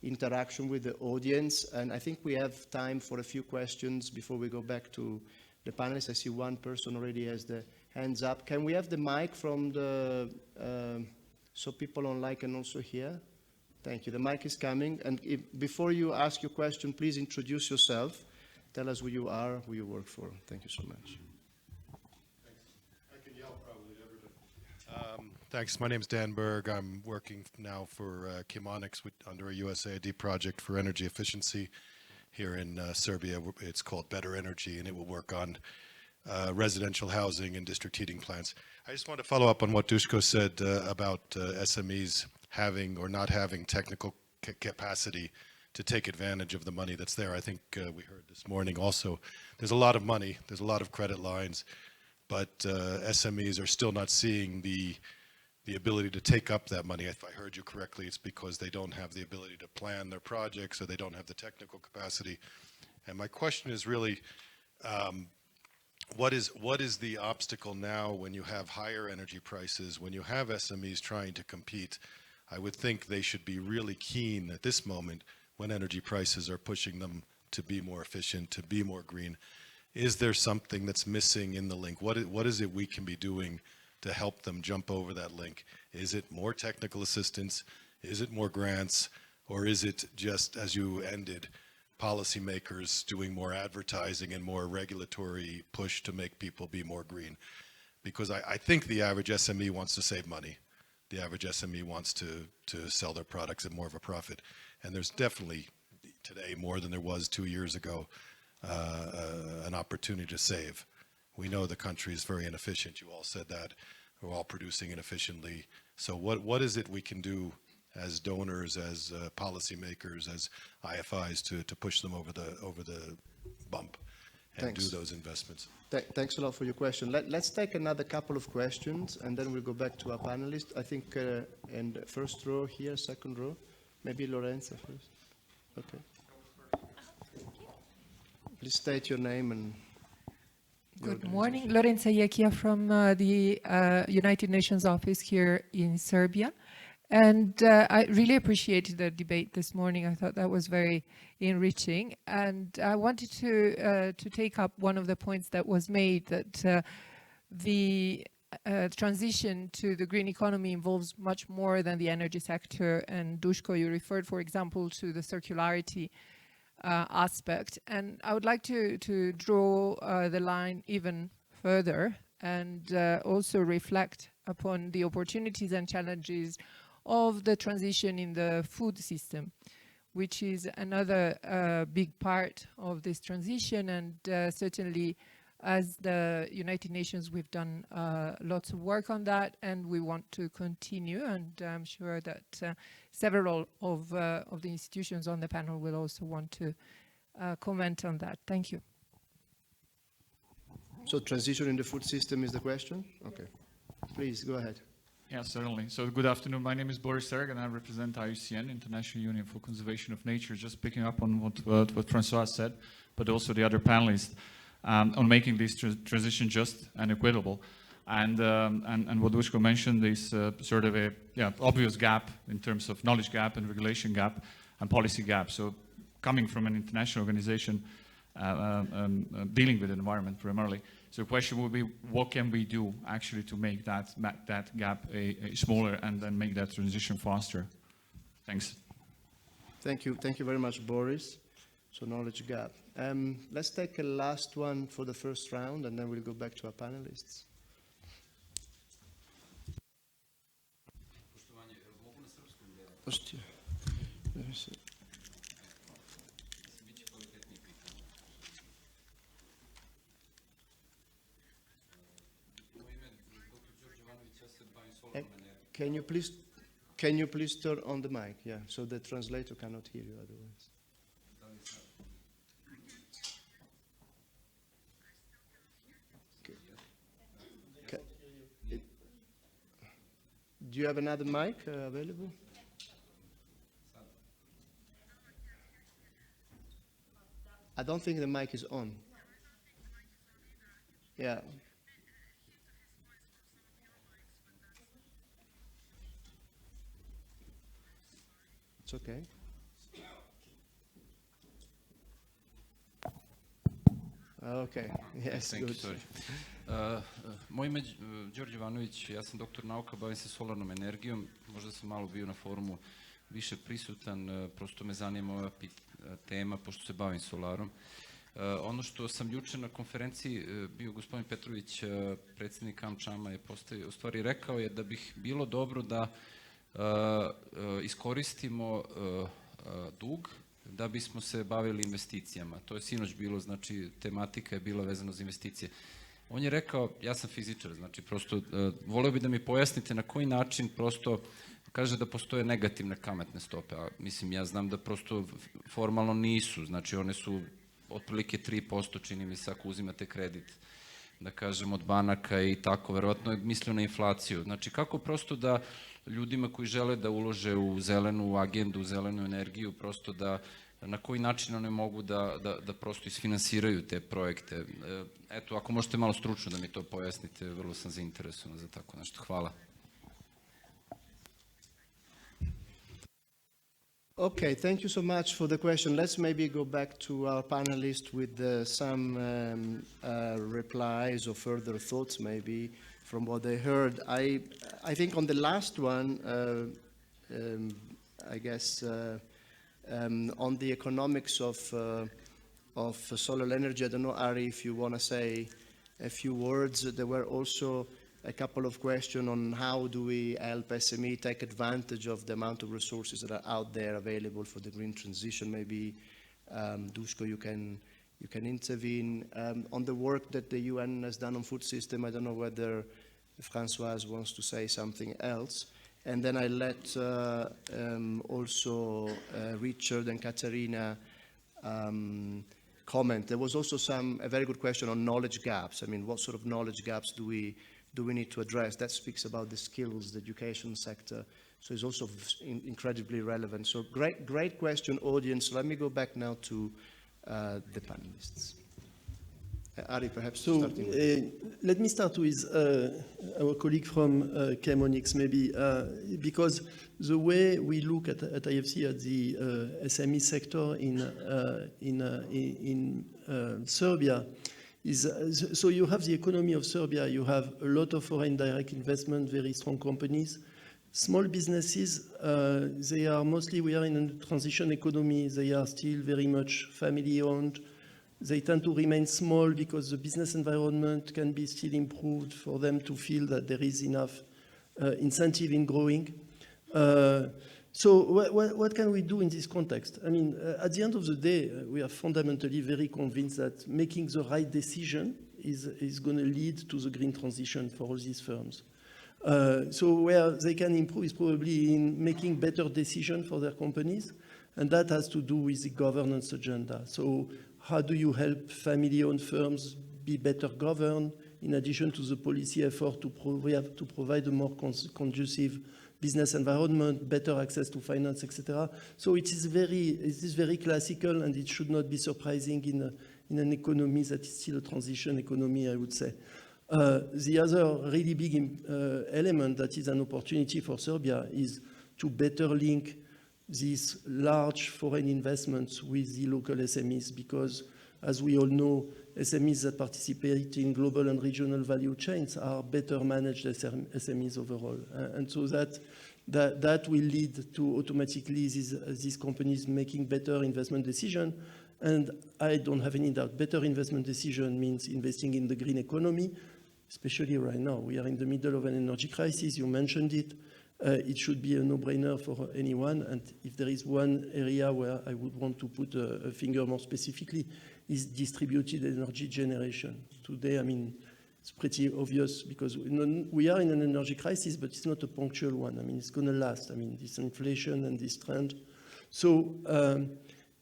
interaction with the audience. And I think we have time for a few questions before we go back to the panelists. I see one person already has the hands up. Can we have the mic from the, so people online can also hear? Thank you. The mic is coming. And before you ask your question, please introduce yourself. Tell us who you are, who you work for. Thank you so much. I can yell probably everybody. Thanks. My name is Dan Berg. I'm working now for Chemonix under a USAID project for energy efficiency here in Serbia. It's called Better Energy, and it will work on residential housing and district heating plants. I just want to follow up on what Duško said about SMEs having or not having technical capacity to take advantage of the money that's there. I think we heard this morning also, there's a lot of money, there's a lot of credit lines, but SMEs are still not seeing the ability to take up that money. If I heard you correctly, it's because they don't have the ability to plan their projects, or they don't have the technical capacity. And my question is really, what is the obstacle now when you have higher energy prices, when you have SMEs trying to compete? I would think they should be really keen at this moment when energy prices are pushing them to be more efficient, to be more green. Is there something that's missing in the link? What is it we can be doing to help them jump over that link? Is it more technical assistance? Is it more grants? Or is it just, as you ended, policymakers doing more advertising and more regulatory push to make people be more green? Because I think the average SME wants to save money. The average SME wants to sell their products at more of a profit. And there's definitely today, more than there was 2 years ago, an opportunity to save. We know the country is very inefficient. You all said that. We're all producing inefficiently. So what is it we can do as donors, as policymakers, as IFIs to push them over the bump and Thanks. do those investments? Thanks a lot for your question. Let's take another couple of questions, and then we'll go back to our panelists. I think in the first row here, second row. Maybe Lorenza first. Okay. Please state your name and your Good morning. Lorenza Jekija from the United Nations office here in Serbia. And I really appreciated the debate this morning. I thought that was very enriching. And I wanted to take up one of the points that was made, that the transition to the green economy involves much more than the energy sector. And Duško, you referred, for example, to the circularity aspect. And I would like to draw the line even further and also reflect upon the opportunities and challenges of the transition in the food system, which is another big part of this transition. And certainly, as the United Nations, we've done lots of work on that, and we want to continue. And I'm sure that several of the institutions on the panel will also want to comment on that. Thank you. So transition in the food system is the question? Okay. Please, go ahead. Yeah, certainly. So good afternoon. My name is Boris Serg, and I represent IUCN, International Union for Conservation of Nature. Just picking up on what Francois said, but also the other panelists, on making this transition just and equitable. And what Duško mentioned is sort of a obvious gap in terms of knowledge gap and regulation gap and policy gap. So coming from an international organization dealing with the environment primarily. So the question would be, what can we do actually to make that gap smaller and then make that transition faster? Thanks. Thank you. Thank you very much, Boris. So knowledge gap. Let's take a last one for the first round, and then we'll go back to our panelists. Can you please turn on the mic? Yeah, so the translator cannot hear you otherwise. Okay. Do you have another mic available? I don't think the mic is on. Yeah. It's okay. Okay, yes, Thank you, good. sorry. Moje ime je Đorđe Ivanović, ja sam doktor nauka, bavim se solarnom energijom, možda sam malo bio na forumu više prisutan, prosto me zanima ova tema, pošto se bavim solarom. Ono što sam juče na konferenciji bio gospodin Petrović, predsjednik Amčama, je u stvari rekao je da bih bilo dobro da iskoristimo dug da bismo se bavili investicijama. To je sinoć bilo, znači tematika je bila vezana za investicije. On je rekao, ja sam fizičar, znači prosto voleo bi da mi pojasnite na koji način prosto kaže da postoje negativne kamatne stope, a mislim ja znam da prosto formalno nisu, znači one su otprilike 3%, čini mi se, ako uzimate kredit, da kažem, od banaka i tako, verovatno je mislio na inflaciju. Znači, kako prosto da ljudima koji žele da ulože u zelenu agendu, u zelenu energiju, prosto da, na koji način one mogu da prosto isfinansiraju te projekte. Eto, ako možete malo stručno da mi to pojasnite, vrlo sam zainteresovan za tako nešto. Hvala. Okay, thank you so much for the question. Let's maybe go back to our panelists with some replies or further thoughts maybe from what they heard. I think on the last one, I guess on the economics of solar energy, I don't know, Ari, if you want to say a few words. There were also a couple of questions on how do we help SME take advantage of the amount of resources that are out there available for the green transition. Maybe, Duško, you can intervene. On the work that the UN has done on food system, I don't know whether Françoise wants to say something else. And then I let also Richard and Katarina comment. There was also a very good question on knowledge gaps. I mean, what sort of knowledge gaps do we need to address? That speaks about the skills, the education sector. So it's also incredibly relevant. So great question, audience. Let me go back now to the panelists. Ari, perhaps starting with. Let me start with our colleague from Chemonix, maybe, because the way we look at IFC at the SME sector in Serbia is, so you have the economy of Serbia, you have a lot of foreign direct investment, very strong companies. Small businesses, they are mostly, we are in a transition economy, they are still very much family owned. They tend to remain small because the business environment can be still improved for them to feel that there is enough incentive in growing. So what can we do in this context? I mean, at the end of the day, we are fundamentally very convinced that making the right decision is going to lead to the green transition for all these firms. So where they can improve is probably in making better decisions for their companies, and that has to do with the governance agenda. So how do you help family-owned firms be better governed, in addition to the policy effort to provide a more conducive business environment, better access to finance, etc. So it is very classical, and it should not be surprising in an economy that is still a transition economy, I would say. The other really big element that is an opportunity for Serbia is to better link these large foreign investments with the local SMEs, because as we all know, SMEs that participate in global and regional value chains are better managed SMEs overall. And so that will lead to automatically these companies making better investment decisions. And I don't have any doubt, better investment decision means investing in the green economy, especially right now. We are in the middle of an energy crisis, you mentioned it. It should be a no-brainer for anyone, and if there is one area where I would want to put a finger more specifically, is distributed energy generation. Today, I mean, it's pretty obvious because we are in an energy crisis, but it's not a punctual one. I mean, it's going to last. I mean, this inflation and this trend. So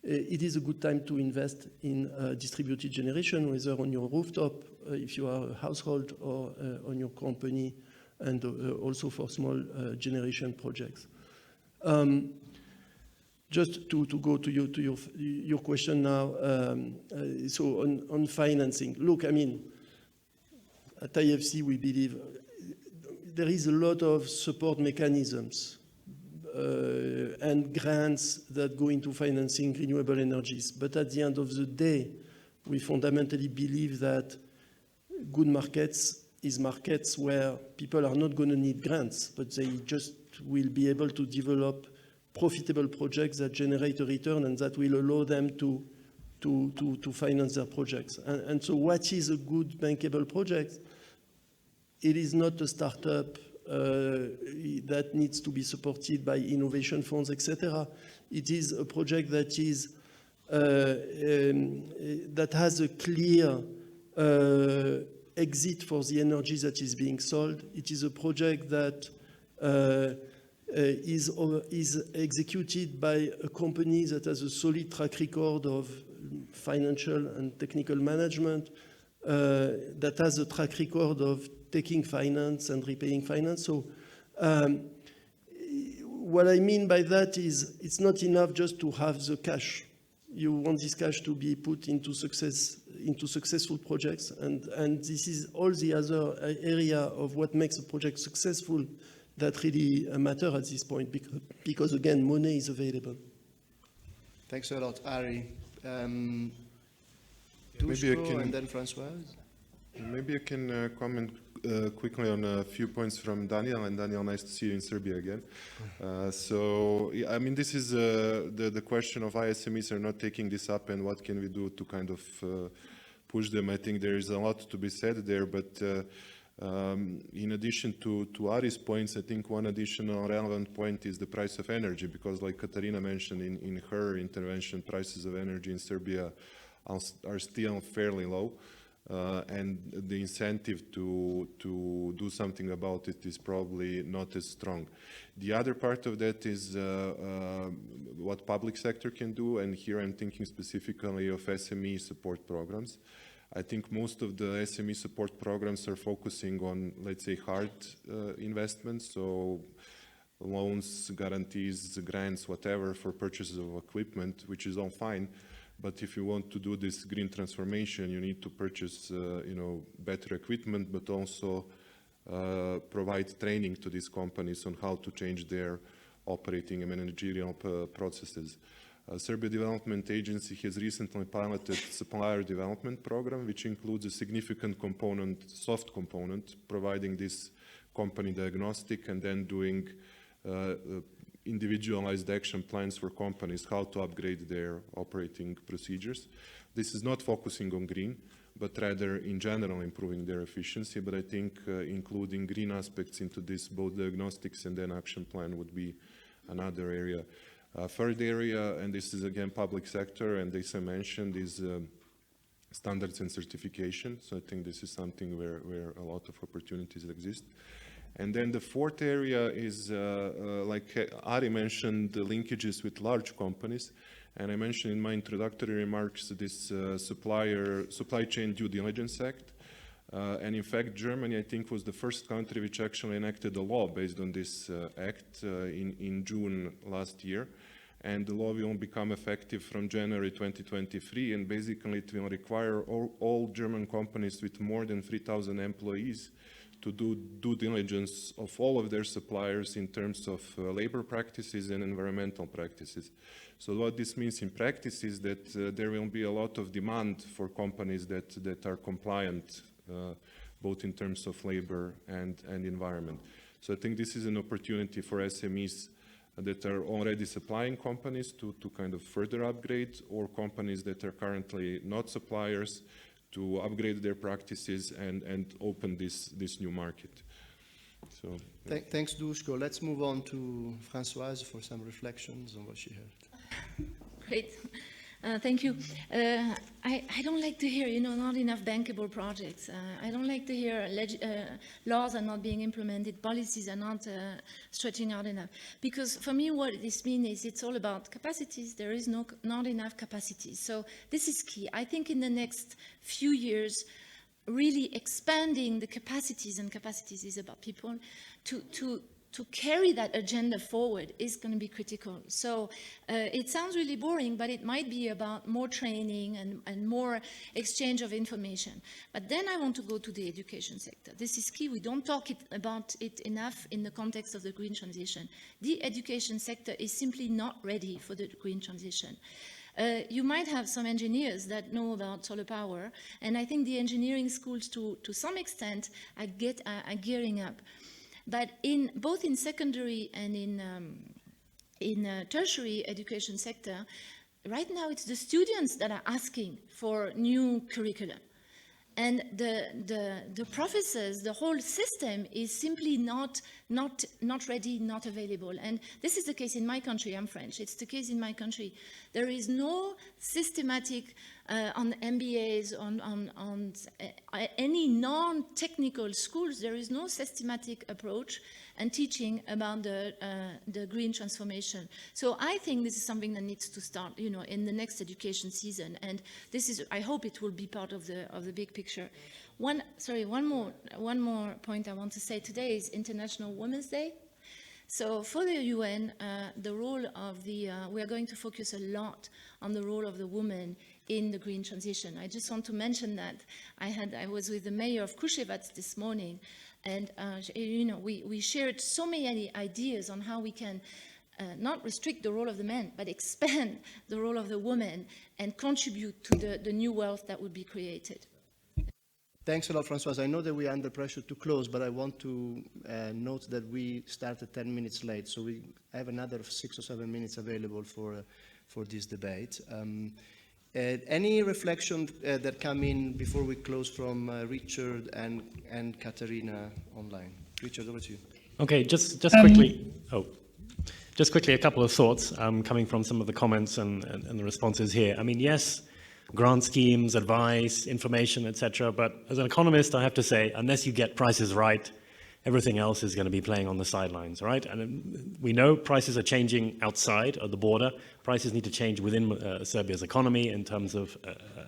it is a good time to invest in distributed generation, whether on your rooftop, if you are a household, or on your company, and also for small generation projects. Just to go to your question now, so on financing. Look, I mean, at IFC we believe there is a lot of support mechanisms and grants that go into financing renewable energies. But at the end of the day, We fundamentally believe that good markets is markets where people are not going to need grants, but they just will be able to develop profitable projects that generate a return and that will allow them to finance their projects. And so what is a good bankable project? It is not a startup that needs to be supported by innovation funds, etc. It is a project that is that has a clear exit for the energy that is being sold. It is a project that is executed by a company that has a solid track record of financial and technical management, that has a track record of taking finance and repaying finance. So what I mean by that is it's not enough just to have the cash. You want this cash to be put into successful projects, and this is all the other area of what makes a project successful that really matter at this point, because again, money is available. Thanks a lot, Ari. Maybe I Dusko can- and then Françoise. Maybe I can comment quickly on a few points from Daniel. And Daniel, nice to see you in Serbia again. So, yeah, I mean, this is the question of why SMEs are not taking this up and what can we do to kind of push them. I think there is a lot to be said there, but in addition to Ari's points, I think one additional relevant point is the price of energy, because like Katarina mentioned in her intervention, prices of energy in Serbia are still fairly low. And the incentive to do something about it is probably not as strong. The other part of that is what public sector can do, and here I'm thinking specifically of SME support programs. I think most of the SME support programs are focusing on, let's say, hard investments, so loans, guarantees, grants, whatever, for purchases of equipment, which is all fine. But if you want to do this green transformation, you need to purchase, better equipment, but also provide training to these companies on how to change their operating and managerial processes. Serbia Development Agency has recently piloted Supplier development program, which includes a significant component, soft component, providing this company diagnostic and then doing individualized action plans for companies, how to upgrade their operating procedures. This is not focusing on green, but rather in general improving their efficiency. But I think including green aspects into this, both diagnostics and then action plan, would be another area. Third area, and this is again public sector, and this I mentioned, is standards and certification. So I think this is something where a lot of opportunities exist. And then the fourth area is, like Ari mentioned, the linkages with large companies. And I mentioned in my introductory remarks this Supply Chain Due Diligence Act. And in fact, Germany, I think, was the first country which actually enacted a law based on this act in June last year. And the law will become effective from January 2023. And basically, it will require all German companies with more than 3,000 employees to do due diligence of all of their suppliers in terms of labor practices and environmental practices. So what this means in practice is that there will be a lot of demand for companies that are compliant, both in terms of labor and environment. So I think this is an opportunity for SMEs that are already supplying companies to kind of further upgrade, or companies that are currently not suppliers to upgrade their practices and open this new market. So Thanks, Dusko. Let's move on to Françoise for some reflections on what she heard. Great. Thank you. I don't like to hear, not enough bankable projects. I don't like to hear laws are not being implemented, policies are not stretching out enough. Because for me, what this means is it's all about capacities. There is not enough capacity. So this is key. I think in the next few years, really expanding the capacities, and capacities is about people, to carry that agenda forward is going to be critical. So it sounds really boring, but it might be about more training and more exchange of information. But then I want to go to the education sector. This is key. We don't talk about it enough in the context of the green transition. The education sector is simply not ready for the green transition. You might have some engineers that know about solar power, and I think the engineering schools, to some extent, are gearing up. But both in secondary and in tertiary education sector, right now it's the students that are asking for new curriculum. And the professors, the whole system is simply not ready, not available. And this is the case in my country. I'm French. It's the case in my country. There is no systematic on MBAs, on any non-technical schools. There is no systematic approach and teaching about the green transformation. So I think this is something that needs to start, in the next education season. And this is, I hope it will be part of the big picture. One more point I want to say. Today is International Women's Day. So for the UN, the role of we are going to focus a lot on the role of the woman in the green transition. I just want to mention that I was with the mayor of Kruševac this morning, and we shared so many ideas on how we can not restrict the role of the men, but expand the role of the woman and contribute to the new wealth that would be created. Thanks a lot, Françoise. I know that we are under pressure to close, but I want to note that we started 10 minutes late, so we have another 6 or 7 minutes available for this debate. Any reflection that come in before we close from Richard and Katerina online? Richard, over to you. Okay, just quickly. Just quickly, a couple of thoughts coming from some of the comments and the responses here. I mean, yes, grant schemes, advice, information, etc. But as an economist, I have to say, unless you get prices right, everything else is going to be playing on the sidelines, right? And we know prices are changing outside of the border. Prices need to change within Serbia's economy in terms of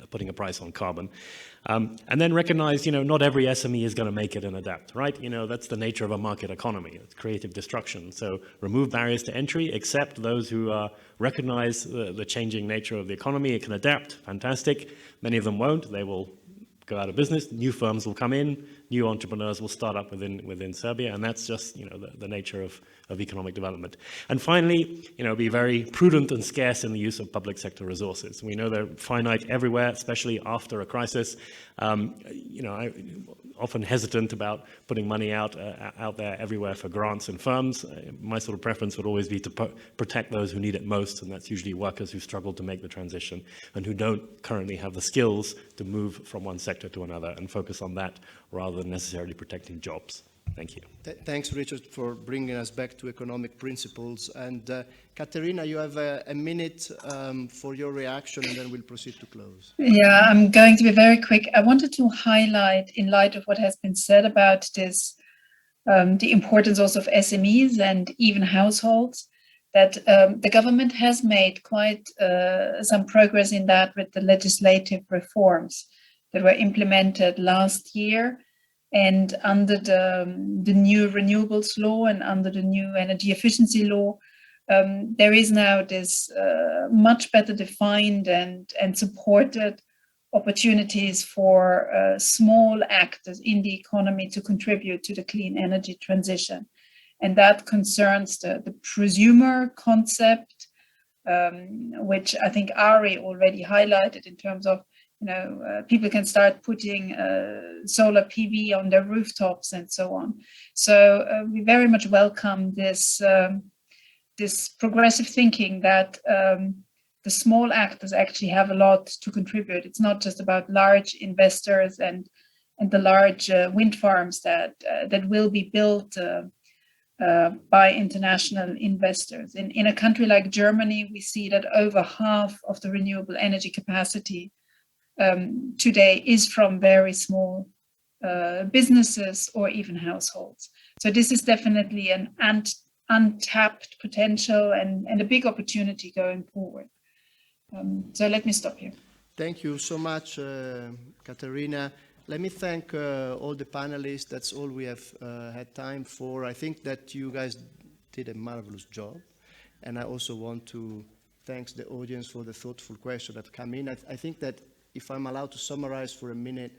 putting a price on carbon. And then recognize, not every SME is going to make it and adapt, right? That's the nature of a market economy. It's creative destruction. So remove barriers to entry, accept those who recognize the changing nature of the economy. It can adapt, fantastic. Many of them won't. They will go out of business. New firms will come in. New entrepreneurs will start up within Serbia, and that's just the nature of economic development. And finally, be very prudent and scarce in the use of public sector resources. We know they're finite everywhere, especially after a crisis. I'm often hesitant about putting money out there everywhere for grants and firms. My sort of preference would always be to protect those who need it most, and that's usually workers who struggle to make the transition and who don't currently have the skills to move from one sector to another, and focus on that rather than necessarily protecting jobs. Thank you. Thanks, Richard, for bringing us back to economic principles. And Katerina, you have a minute for your reaction, and then we'll proceed to close. Yeah, I'm going to be very quick. I wanted to highlight, in light of what has been said about this, the importance also of SMEs and even households, that the government has made quite some progress in that with the legislative reforms that were implemented last year. And under the new renewables law and under the new energy efficiency law, there is now this much better defined and supported opportunities for small actors in the economy to contribute to the clean energy transition. And that concerns the prosumer concept, which I think Ari already highlighted in terms of people can start putting solar PV on their rooftops and so on. So we very much welcome this progressive thinking that the small actors actually have a lot to contribute. It's not just about large investors and the large wind farms that will be built by international investors. In a country like Germany, we see that over half of the renewable energy capacity today is from very small businesses or even households. So this is definitely an untapped potential and a big opportunity going forward. So let me stop here. Thank you so much, Katerina. Let me thank all the panelists. That's all we have had time for. I think that you guys did a marvelous job. And I also want to thank the audience for the thoughtful questions that come in. I think that if I'm allowed to summarize for a minute,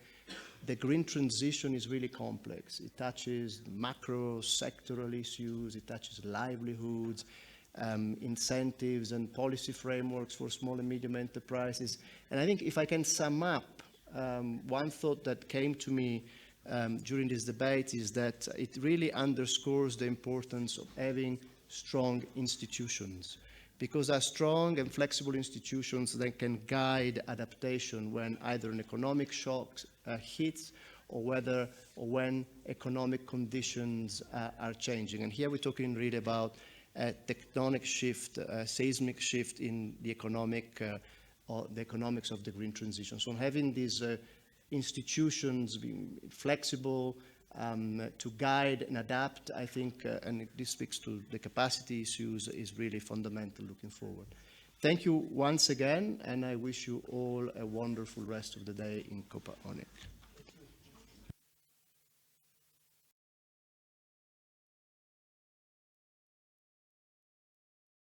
the green transition is really complex. It touches macro sectoral issues, it touches livelihoods, incentives and policy frameworks for small and medium enterprises. And I think if I can sum up, one thought that came to me during this debate is that it really underscores the importance of having strong institutions, because our strong and flexible institutions then can guide adaptation when either an economic shock hits or when economic conditions are changing. And here we're talking really about a tectonic shift, a seismic shift in the economics of the green transition. So having these institutions being flexible to guide and adapt, I think, and this speaks to the capacity issues, is really fundamental looking forward. Thank you once again, and I wish you all a wonderful rest of the day in Kopa Onik.